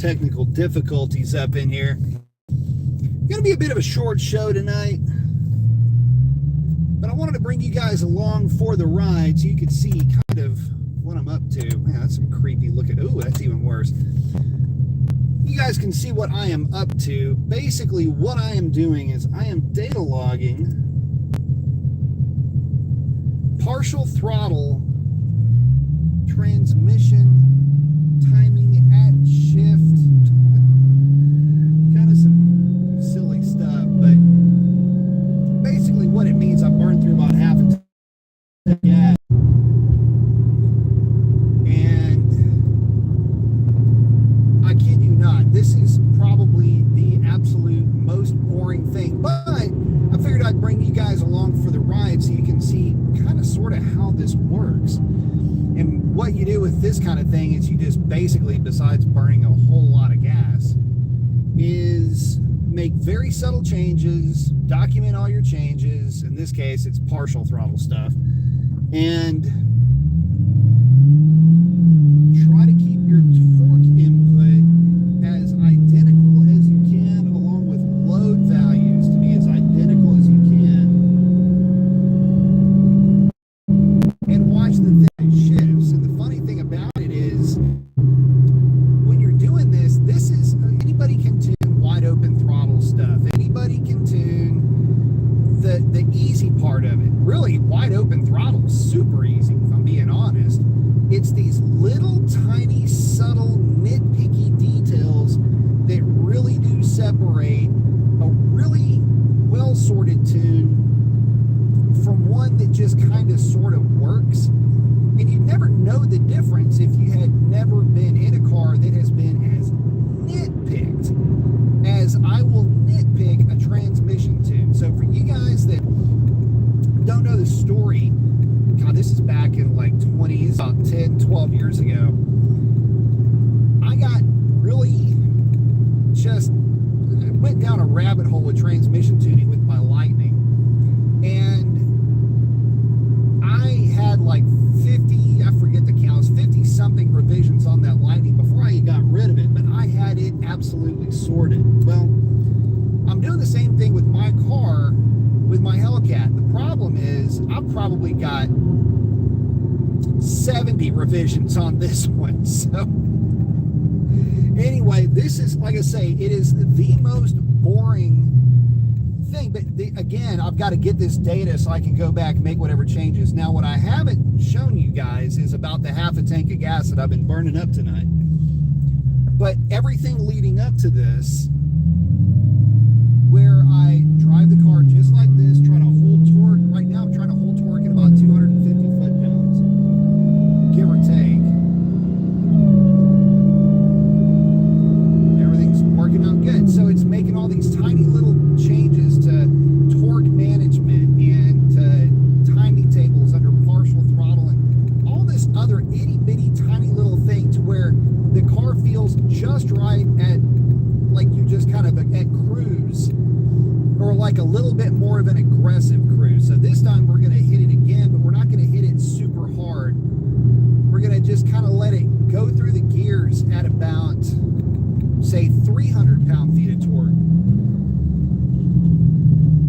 technical difficulties up in here. Gonna be a bit of a short show tonight, but I wanted to bring you guys along for the ride so you could see kind of what I'm up to. Man, that's some creepy looking. Ooh, that's even worse. You guys can see what I am up to. Basically, what I am doing is I am data logging partial throttle transmission timing at shift. Kind of some silly stuff, but basically what it means, I burned through about half a tank of gas. And I kid you not, this is probably the absolute most boring thing, but I figured I'd bring you guys along for the ride so you can see kind of sort of how this works. And what you do with this kind of thing is you just basically, besides burning a whole lot of gas, is make very subtle changes, document all your changes. In this case, it's partial throttle stuff, and try to keep your torque input as identical as you can, along with load values to be as identical as you can, and watch the thing shifts. And the funny thing about it is, when you're doing this, this is, anybody can tune wide open throttle stuff. Anybody can tune the easy part of it. Really, wide open throttle is super easy, if I'm being honest. It's these little tiny subtle nitpicky details that really do separate a really well sorted tune from one that just kind of sort of works. And you'd never know the difference if you had never been in a car that has been as nitpicked as I will nitpick a transmission tune. So for you guys that don't know the story, God, this is back in like 20s, about 10, 12 years ago. I got really just went down a rabbit hole with transmission tuning with my Lightning. And I had like 50, I forget the counts, 50 something revisions on that Lightning before I got rid of it, but I had it absolutely sorted. Well, I'm doing the same thing with my car, with my Hellcat. The problem is I've probably got 70 revisions on this one. So anyway, this is, like I say, it is the most boring thing, but again, I've got to get this data so I can go back and make whatever changes. Now, what I haven't shown you guys is about the half a tank of gas that I've been burning up tonight. But everything leading up to this, where I drive the car just like this, try to hold torque. Right now I'm trying to hold torque at about 250 foot-pounds, give or take. Everything's working out good. So it's making all these tiny little changes to torque management and to timing tables under partial throttle and all this other itty-bitty tiny little thing to where the car feels just right at, like you're just kind of at cruise, or like a little bit more of an aggressive cruise. So this time we're going to hit it again, but we're not going to hit it super hard. We're going to just kind of let it go through the gears at about, say, 300 pound-feet of torque.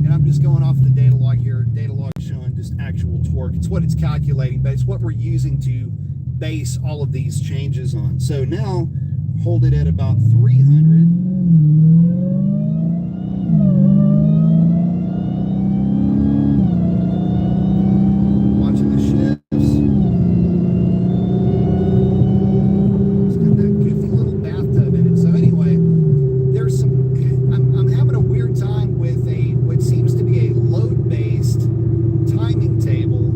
And I'm just going off the data log here. Data log showing just actual torque. It's what it's calculating, but it's what we're using to base all of these changes on. So now hold it at about 300. Watching the shifts. It's got that goofy little bathtub in it. So anyway, there's some, I'm having a weird time with what seems to be a load-based timing table.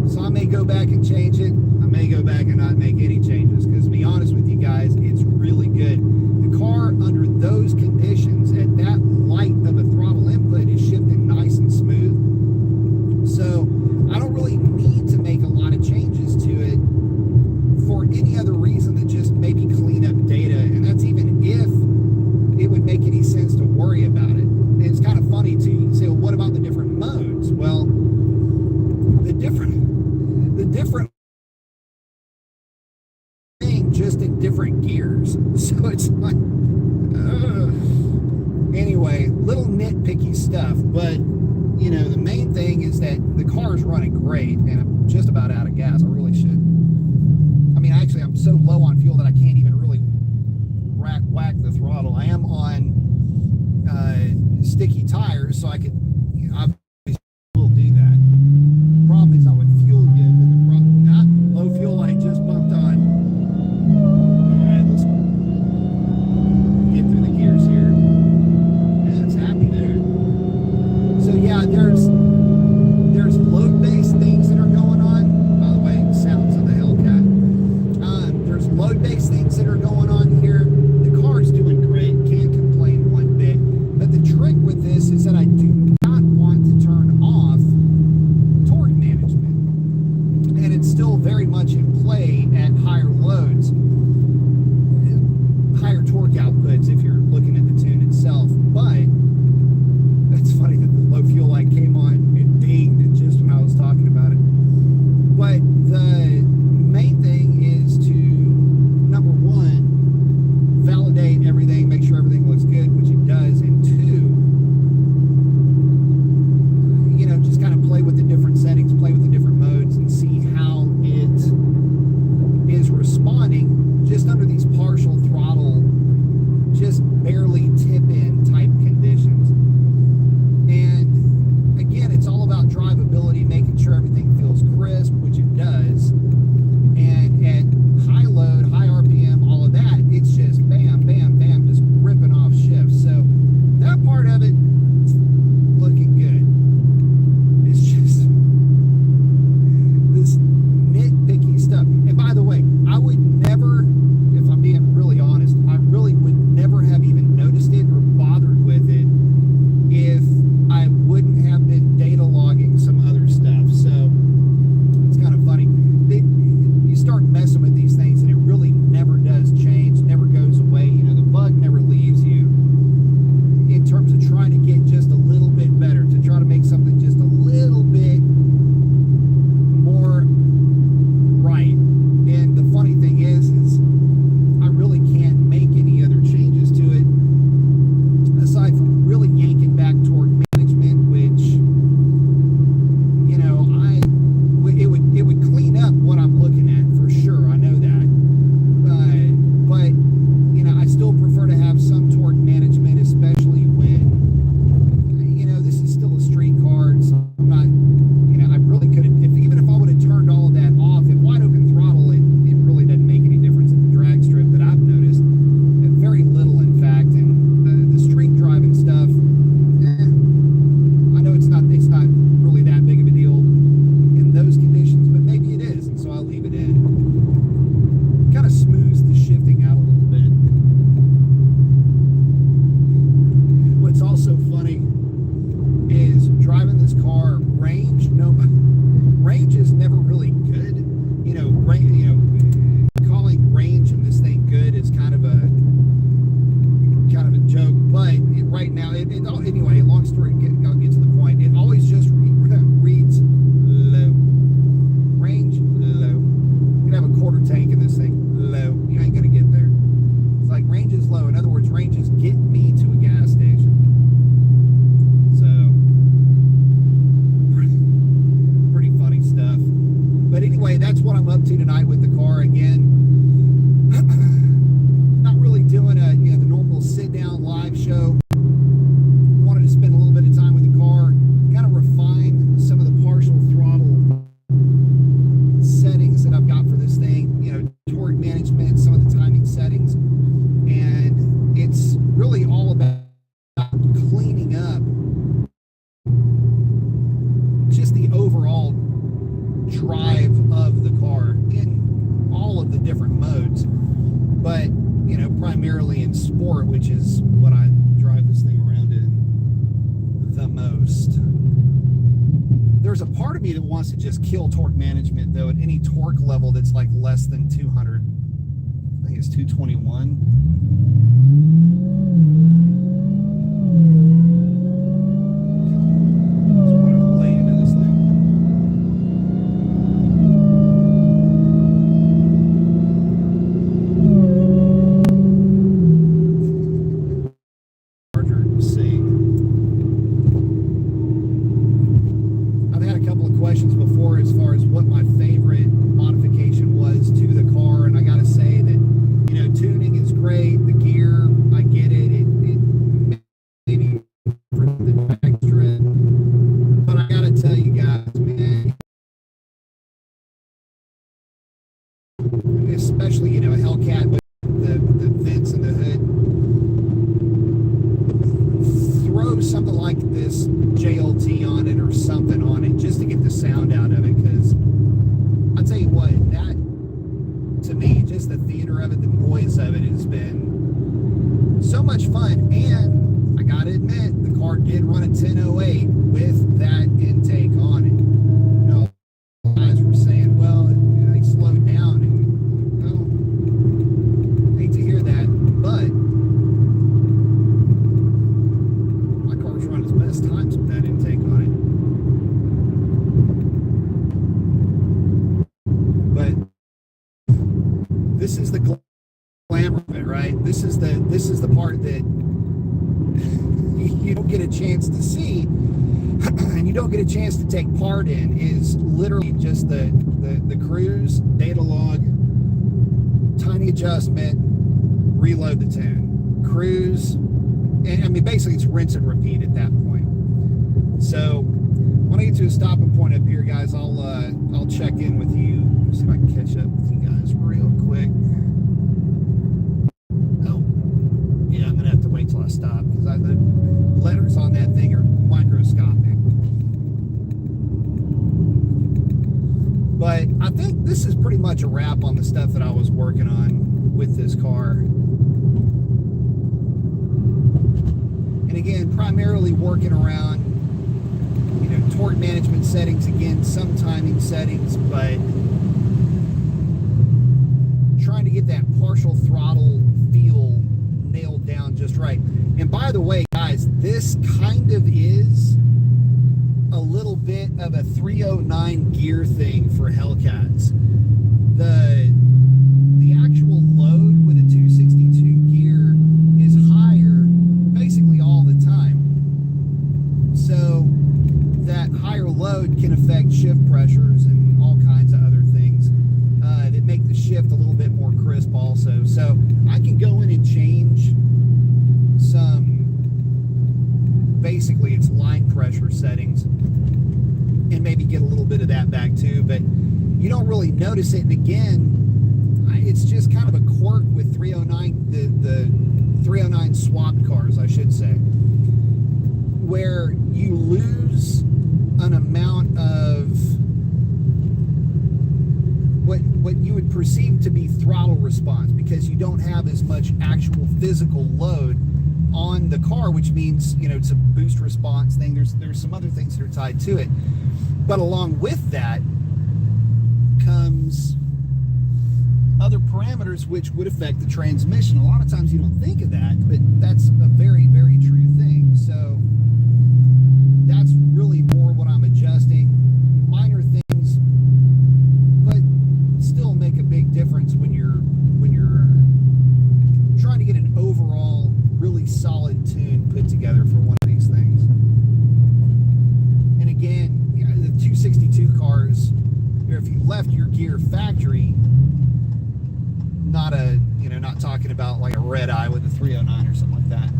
So I may go back and change it. I may go back and not make any changes, because to be honest with you just in different gears. So it's like, anyway, little nitpicky stuff. But, you know, the main thing is that the car is running great, and I'm just about out of gas. I really should. I mean, actually, I'm so low on fuel that I can't even really whack the throttle. I am on sticky tires, so I could, you know, obviously will do that. Problem is I would fuel good, but the problem, not low fuel light just bumped on. All right, let's get through the gears here. Yeah, it's happy there. So yeah, there's load-based things that are going on. By the way, sounds of the Hellcat. There's load-based things that are going on here. The car's doing great, can't complain one bit. But the trick with this is that I do not want to turn off torque management. And it's still very much in play at higher loads, higher torque outputs if you're looking at the tune itself. But it's funny that the low fuel light came on and dinged just when I was talking about it. But the main thing is to, number one, validate everything, make sure everything looks good, which it does, and two, you know, just kind of play with the different settings, play with the different modes, and see how it is responding just under these partial throttle, just barely tip-in type conditions. And again, it's all about drivability, making sure everything feels crisp, which it does. And at high load, high RPM, all of that, it's just bam, bam, bam, just ripping off shifts. So that part of it, looking good. It's just this nitpicky stuff. And by the way, I would never, if I'm being really honest, I really would never have even noticed it or bothered with it if I wouldn't have been data logging some other stuff. So it's kind of funny. You start messing with these things and it really never does change, never goes away. You know, the bug never leaves you in terms of trying to get just a little bit better, to try to make something just a little bit more right. And the funny thing is I really can't make any other changes to it aside from really yanking back torque management, which, you know, it would clean up what I'm looking at for sure. I know that, but you know, I still prefer to have some torque management, especially when, you know, this is still a street car. So I'm not, you know, I really could have, even if I would have turned all of that off at wide open throttle, it really doesn't make any difference in the drag strip that I've noticed. Very little, in fact. And the street driving stuff, I know it's not really that big of a deal in those conditions, but maybe it is, and so I'll leave it in. Kind of smooths the shifting out a little bit. What's also funny is driving this car, range is never really good. You know, calling range in this thing good is kind of a joke, but right now, anyway, long story, I'll get to the point. It always just reads low. Range, low. You can have a quarter tank in this thing, low. You ain't gonna get there. It's like range is low. In other words, range is get me to a gas station. So, pretty funny stuff. But anyway, that's what I'm up to tonight with the car again. Not really doing the normal sit-down live show. Wanted to spend a little bit of time with the car, kind of refine some of the partial throttle settings that I've got for this thing, you know, torque management, some of the timing settings, and it's really all about cleaning up just the overall drive of the car in all of the different modes, but you know, primarily in sport, which is what I drive this thing around in the most. There's a part of me that wants to just kill torque management, though, at any torque level that's like less than 200. I think it's 221. Just want to lay into this thing. of it, the noise of it has been so much fun. And I gotta admit, the car did run a 1008 with that intake on it. You know, guys were saying, well, they slowed down, and well, hate to hear that, but my car's run its best times with that intake on it. But this is the glamour of it, right? This is the part that you don't get a chance to see, and you don't get a chance to take part in, is literally just the cruise, data log, tiny adjustment, reload the tune, cruise, and I mean basically it's rinse and repeat at that point. So when I get to a stopping point up here, guys, I'll check in with you. See if I can catch up with you guys real quick. Oh, yeah, I'm gonna have to wait till I stop because the letters on that thing are microscopic. But I think this is pretty much a wrap on the stuff that I was working on with this car. And again, primarily working around, you know, torque management settings, again, some timing settings, but trying to get that partial throttle feel nailed down just right. And by the way, guys, this kind of is a little bit of a 309 gear thing for Hellcats. The actual load with a 262 gear is higher basically all the time. So that higher load can affect shift pressures and all kinds of other things that make the shift a little bit more crisp also. So I can go in and change some, basically it's line pressure settings, and maybe get a little bit of that back too, but you don't really notice it. And again, it's just kind of a quirk with 309, the 309 swapped cars, I should say, where you lose an amount of what you would perceive to be throttle response, because you don't have as much actual physical load on the car, which means, you know, it's a boost response thing. There's some other things that are tied to it, but along with that comes other parameters which would affect the transmission. A lot of times you don't think of that, but that's a very, very true thing. So that's really more what I'm adjusting. Minor things, but still make a big difference when you're trying to get an overall really solid tune put together for one of these things. And again, you know, the 262 cars, if you left your gear factory, not talking about like a red eye with a 309 or something like that.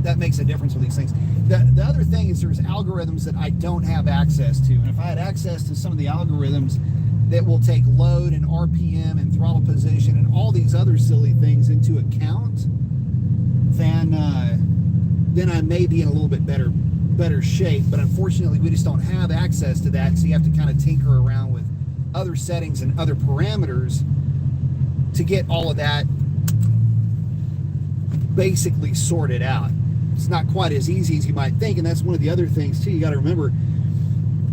That makes a difference with these things. The other thing is there's algorithms that I don't have access to. And if I had access to some of the algorithms that will take load and RPM and throttle position and all these other silly things into account, then I may be in a little bit better shape. But unfortunately, we just don't have access to that. So you have to kind of tinker around with other settings and other parameters to get all of that basically sorted out. It's not quite as easy as you might think, and that's one of the other things too. You got to remember,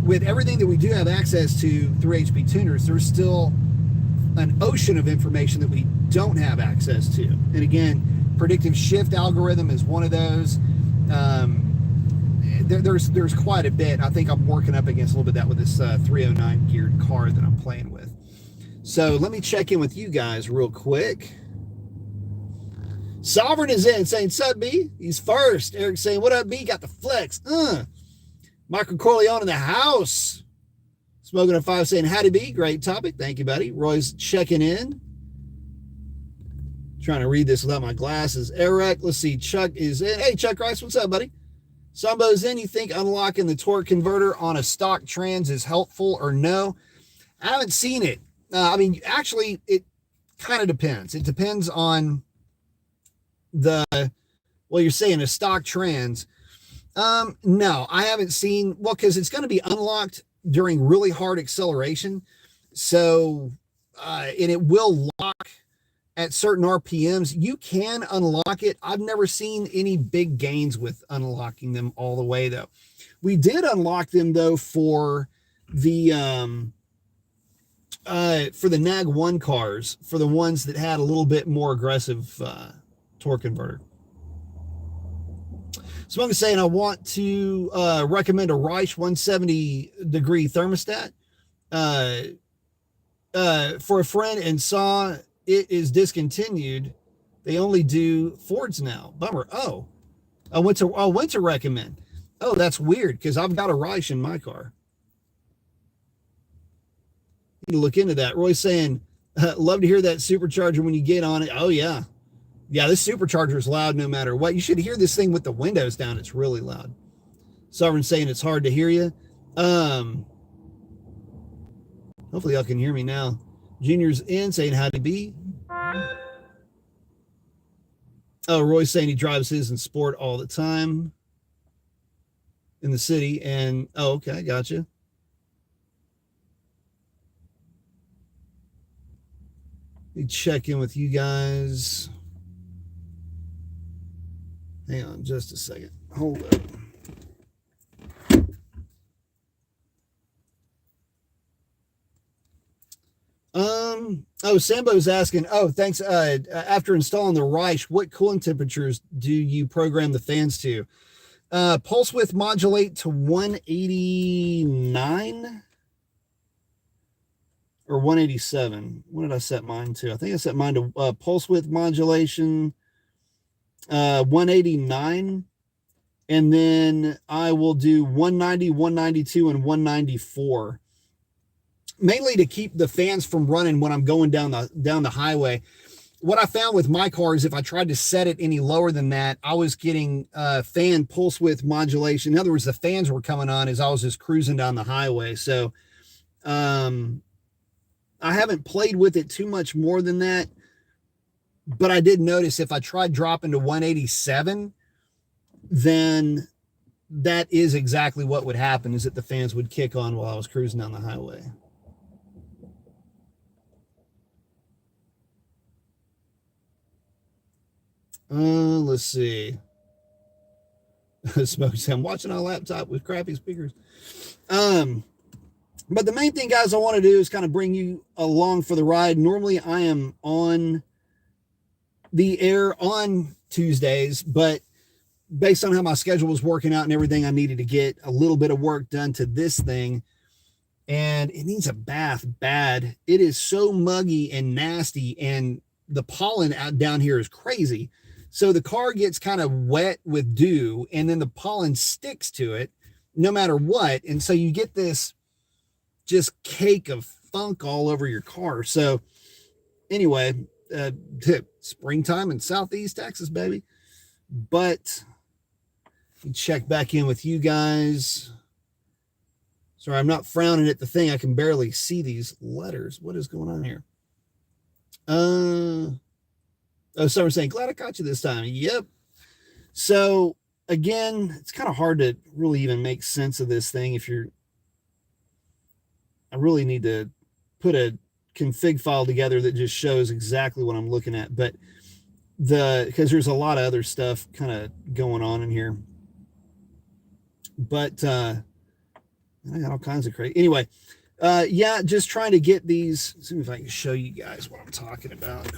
with everything that we do have access to through HP Tuners, there's still an ocean of information that we don't have access to. And again, predictive shift algorithm is one of those. There's quite a bit. I think I'm working up against a little bit of that with this 309 geared car that I'm playing with. So let me check in with you guys real quick. Sovereign is in saying, "Sub B, he's first." Eric saying, "What up, B? Got the flex." Michael Corleone in the house. Smoking a 5 saying, "Howdy, B. Great topic. Thank you, buddy." Roy's checking in. Trying to read this without my glasses. Eric, let's see. Chuck is in. Hey, Chuck Rice, what's up, buddy? Sambo's in. You think unlocking the torque converter on a stock trans is helpful or no? I haven't seen it. I mean, actually, it kind of depends. It depends on you're saying a stock trans. No, I haven't seen, because it's going to be unlocked during really hard acceleration. So and it will lock at certain RPMs. You can unlock it. I've never seen any big gains with unlocking them all the way, though. We did unlock them, though, for the Nag 1 cars, for the ones that had a little bit more aggressive torque converter. So I'm saying I want to recommend a Reich 170 degree thermostat for a friend, and saw it is discontinued. They only do Fords now. Bummer. Oh, I went to recommend. Oh, that's weird because I've got a Reich in my car. You can look into that. Roy's saying, love to hear that supercharger when you get on it. Oh, yeah. Yeah, this supercharger is loud no matter what. You should hear this thing with the windows down. It's really loud. Sovereign's saying it's hard to hear you. Hopefully y'all can hear me now. Junior's in saying how to be. Oh, Roy's saying he drives his in sport all the time in the city. And, oh, okay, gotcha. Let me check in with you guys. Hang on just a second. Hold up. Oh, Sambo's asking, oh, thanks. After installing the Reich, what cooling temperatures do you program the fans to? Pulse width modulate to 189 or 187. What did I set mine to? I think I set mine to pulse width modulation 189, and then I will do 190, 192, and 194. Mainly to keep the fans from running when I'm going down the highway. What I found with my car is if I tried to set it any lower than that, I was getting fan pulse width modulation. In other words, the fans were coming on as I was just cruising down the highway. So I haven't played with it too much more than that. But I did notice if I tried dropping to 187, then that is exactly what would happen, is that the fans would kick on while I was cruising down the highway. Let's see. Smokes. I'm watching on a laptop with crappy speakers. But the main thing, guys, I want to do is kind of bring you along for the ride. Normally, I am on the air on Tuesdays, but based on how my schedule was working out and everything, I needed to get a little bit of work done to this thing. And it needs a bath bad. It is so muggy and nasty, and the pollen out down here is crazy. So the car gets kind of wet with dew, and then the pollen sticks to it no matter what. And so you get this just cake of funk all over your car. So anyway, springtime in Southeast Texas, baby. But check back in with you guys. Sorry, I'm not frowning at the thing. I can barely see these letters. What is going on here? Oh, someone's saying, glad I caught you this time. Yep. So again, it's kind of hard to really even make sense of this thing. I really need to put a config file together that just shows exactly what I'm looking at. But because there's a lot of other stuff kind of going on in here. But I got all kinds of crazy. Anyway, yeah, just trying to get these. See if I can show you guys what I'm talking about.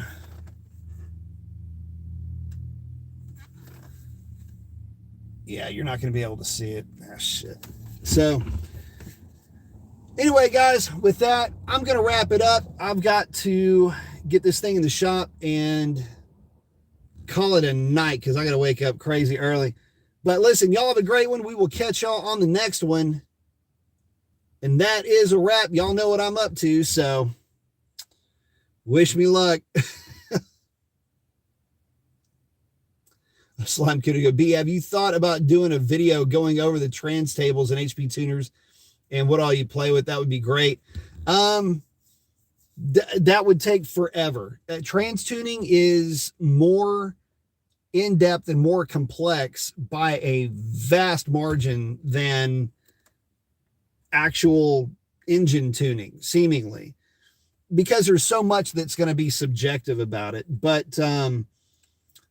Yeah, you're not going to be able to see it. Ah, shit. So anyway, guys, with that, I'm going to wrap it up. I've got to get this thing in the shop and call it a night because I got to wake up crazy early. But listen, y'all have a great one. We will catch y'all on the next one. And that is a wrap. Y'all know what I'm up to, so wish me luck. Slime could go, B, have you thought about doing a video going over the trans tables and HP tuners and what all you play with? That would be great. That would take forever. Trans tuning is more in-depth and more complex by a vast margin than actual engine tuning, seemingly. because there's so much that's going to be subjective about it. But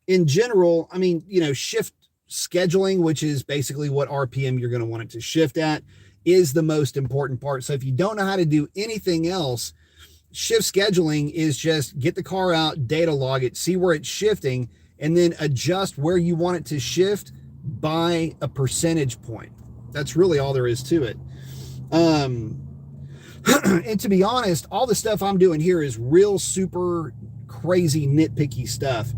in general, I mean, shift scheduling, which is basically what RPM you're going to want it to shift at, is the most important part. So if you don't know how to do anything else, shift scheduling is just get the car out, data log it, see where it's shifting, and then adjust where you want it to shift by a percentage point. That's really all there is to it. And to be honest, all the stuff I'm doing here is real super crazy nitpicky stuff.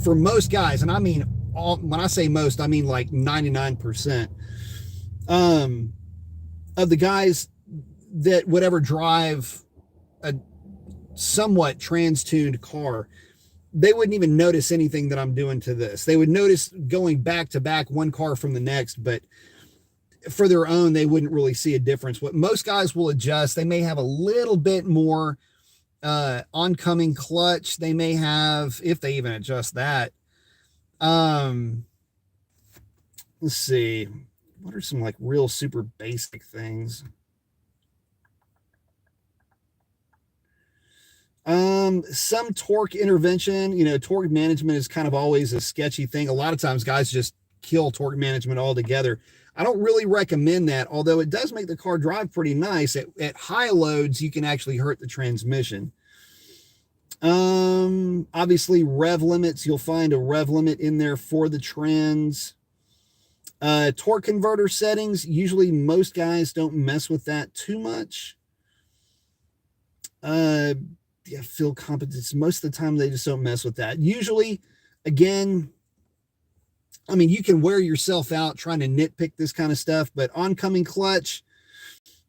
For most guys, and I mean when I say most, I mean like 99% of the guys that would ever drive a somewhat trans-tuned car, they wouldn't even notice anything that I'm doing to this. They would notice going back to back one car from the next, but for their own, they wouldn't really see a difference. What most guys will adjust, they may have a little bit more oncoming clutch. They may have, if they even adjust that. Let's see. What are some like real super basic things? Some torque intervention, torque management is kind of always a sketchy thing. A lot of times guys just kill torque management altogether. I don't really recommend that, although it does make the car drive pretty nice. At high loads, you can actually hurt the transmission. Obviously rev limits, you'll find a rev limit in there for the trans. Torque converter settings, usually most guys don't mess with that too much. Field competence, most of the time they just don't mess with that. Usually, again, I mean, you can wear yourself out trying to nitpick this kind of stuff, but oncoming clutch,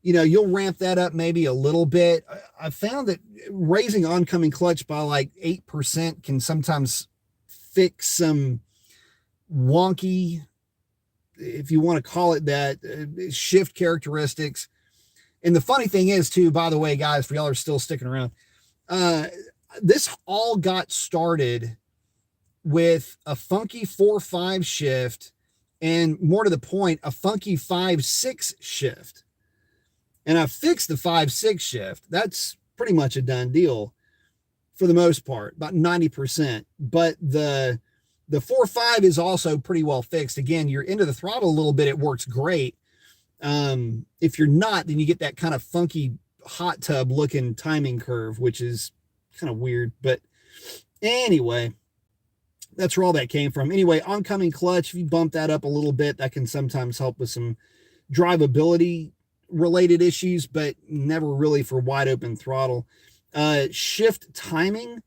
you'll ramp that up maybe a little bit. I found that raising oncoming clutch by like 8% can sometimes fix some wonky, if you want to call it that, shift characteristics. And the funny thing is too, by the way, guys, for y'all are still sticking around, this all got started with a funky 4-5 shift, and more to the point, a funky 5-6 shift. And I fixed the 5-6 shift. That's pretty much a done deal for the most part, about 90%. But the 4-5 is also pretty well fixed. Again, you're into the throttle a little bit. It works great. If you're not, then you get that kind of funky hot tub looking timing curve, which is kind of weird. But anyway, that's where all that came from. Anyway, oncoming clutch, if you bump that up a little bit, that can sometimes help with some drivability related issues, but never really for wide open throttle. Shift timing,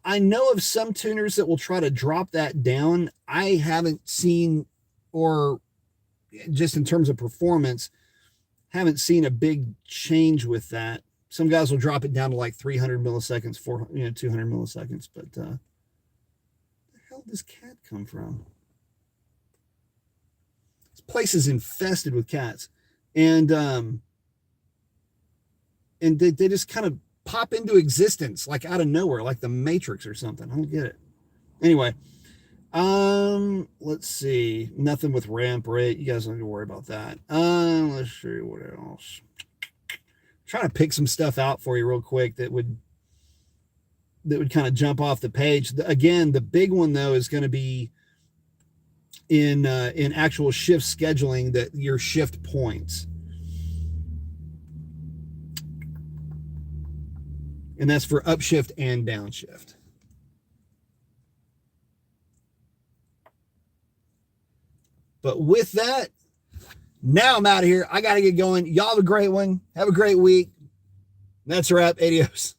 I know of some tuners that will try to drop that down. I haven't seen, or just in terms of performance, haven't seen a big change with that. Some guys will drop it down to like 300 milliseconds, 200 milliseconds, but where the hell did this cat come from? This place is infested with cats, and they just kind of pop into existence like out of nowhere, like the Matrix or something. I don't get it. Anyway, let's see. Nothing with ramp rate. You guys don't need to worry about that. Let's see what else. Trying to pick some stuff out for you real quick that would kind of jump off the page. Again, the big one though is going to be in actual shift scheduling, that your shift points. And that's for upshift and downshift. But with that, now I'm out of here. I got to get going. Y'all have a great one. Have a great week. That's a wrap. Adios.